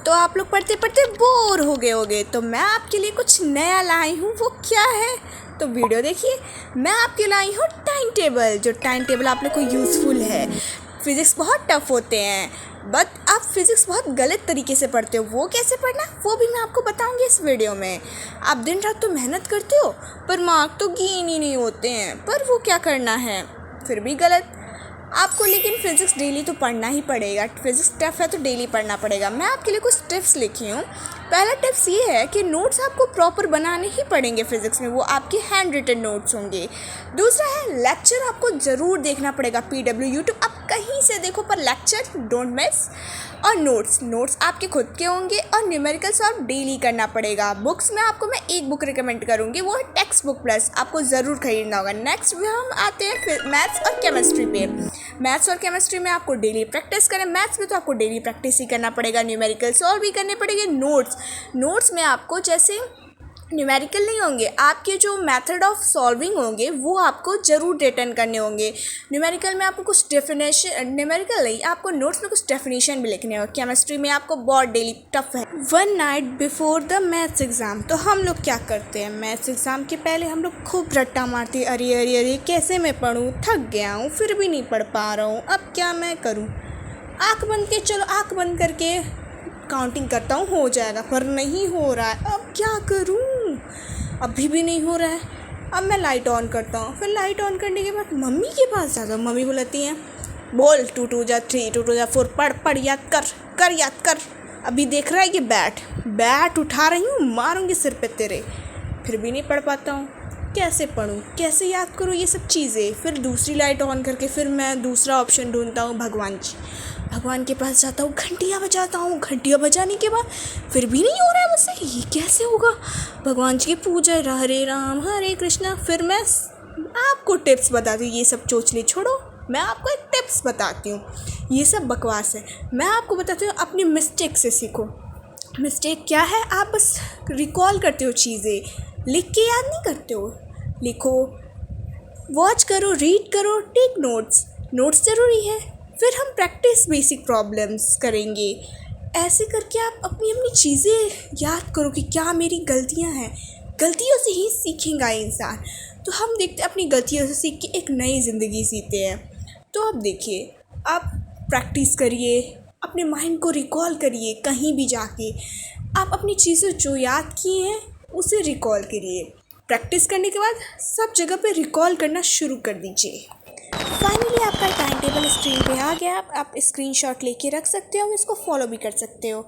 तो आप लोग पढ़ते पढ़ते बोर हो गए होगे, तो मैं आपके लिए कुछ नया लाई हूँ। वो क्या है? तो वीडियो देखिए। मैं आपके लाई हूँ टाइम टेबल, जो टाइम टेबल आप लोग को यूज़फुल है। फिज़िक्स बहुत टफ होते हैं, बट आप फिज़िक्स बहुत गलत तरीके से पढ़ते हो। वो कैसे पढ़ना, वो भी मैं आपको बताऊंगी इस वीडियो में। आप दिन रात तो मेहनत करते हो, पर मार्क तो गेन ही नहीं होते हैं। पर वो क्या करना है, फिर भी गलत आपको। लेकिन फिज़िक्स डेली तो पढ़ना ही पड़ेगा। फिज़िक्स टफ है तो डेली पढ़ना पड़ेगा। मैं आपके लिए कुछ टिप्स लिखी हूँ। पहला टिप्स ये है कि नोट्स आपको प्रॉपर बनाने ही पड़ेंगे फिज़िक्स में, वो आपके हैंड रिटन नोट्स होंगे। दूसरा है लेक्चर आपको ज़रूर देखना पड़ेगा। PW यूट्यूब आप कहीं से देखो, पर लेक्चर डोंट मिस। और नोट्स आपके खुद के होंगे। और न्यूमेरिकल्स आप डेली करना पड़ेगा। बुक्स में आपको मैं एक बुक रिकमेंड करूँगी, वो है टेक्स्ट बुक प्लस, आपको ज़रूर खरीदना होगा। नेक्स्ट हम आते हैं फिर मैथ्स और केमिस्ट्री पे। मैथ्स और केमिस्ट्री में आपको डेली प्रैक्टिस करें। मैथ्स में तो आपको डेली प्रैक्टिस ही करना पड़ेगा। न्यूमेरिकल सॉल्व भी करने पड़ेंगे। नोट्स में आपको जैसे न्यूमेरिकल नहीं होंगे, आपके जो मेथड ऑफ सॉल्विंग होंगे वो आपको ज़रूर रिटर्न करने होंगे। न्यूमेरिकल में आपको कुछ डेफिनेशन, न्यूमेरिकल नहीं, आपको नोट्स में कुछ डेफिनेशन भी लिखने होंगे। केमिस्ट्री में आपको बहुत डेली टफ है। One night before the maths exam, तो हम लोग क्या करते हैं, मैथ्स एग्ज़ाम के पहले हम लोग खूब रट्टा मारते हैं। अरे अरे अरे कैसे मैं पढ़ूँ, थक गया हूँ, फिर भी नहीं पढ़ पा रहा हूँ, अब क्या मैं करूँ। आँख बंद करके काउंटिंग करता हूँ, हो जाएगा, पर नहीं हो रहा है। अब क्या करूँ, अभी भी नहीं हो रहा है। अब मैं लाइट ऑन करता हूँ। फिर लाइट ऑन करने के बाद मम्मी के पास जाता हूँ। मम्मी बोलती हैं, बोल 2 2 जा 3, 2 2 जा 4, पढ़ याद कर। अभी देख रहा है कि बैट उठा रही हूँ, मारूंगी सिर पे तेरे। फिर भी नहीं पढ़ पाता हूँ। कैसे पढ़ूँ, कैसे याद करूँ ये सब चीज़ें। फिर दूसरी लाइट ऑन करके फिर मैं दूसरा ऑप्शन ढूंढता हूँ, भगवान के पास जाता हूँ, घंटियाँ बजाता हूँ। घंटियाँ बजाने के बाद फिर भी नहीं हो रहा है मुझसे, ये कैसे होगा। भगवान जी की पूजा, हरे राम हरे कृष्णा। फिर मैं आपको टिप्स बताती हूँ, ये सब चोचले छोड़ो, मैं आपको एक टिप्स बताती हूँ। ये सब बकवास है, मैं आपको बताती हूँ। अपनी मिस्टेक से सीखो। मिस्टेक क्या है, आप बस रिकॉल करते हो चीज़ें, लिख के याद नहीं करते हो। लिखो, वॉच करो, रीड करो, टेक नोट्स ज़रूरी है। फिर हम प्रैक्टिस बेसिक प्रॉब्लम्स करेंगे। ऐसे करके आप अपनी चीज़ें याद करो कि क्या मेरी गलतियां हैं। गलतियों से ही सीखेगा इंसान। तो हम देखते अपनी गलतियों से सीख के एक नई ज़िंदगी जीते हैं। तो आप देखिए, आप प्रैक्टिस करिए, अपने माइंड को रिकॉल करिए। कहीं भी जाके आप अपनी चीज़ें जो याद किए हैं उसे रिकॉल करिए। प्रैक्टिस करने के बाद सब जगह पे रिकॉल करना शुरू कर दीजिए। फाइनली आपका टाइम टेबल स्क्रीन पे आ गया। आप स्क्रीनशॉट लेके रख सकते हो, इसको फॉलो भी कर सकते हो।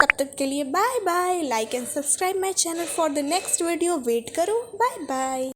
तब तक के लिए bye bye. Like and subscribe my channel for the next video. Wait करो। Bye bye.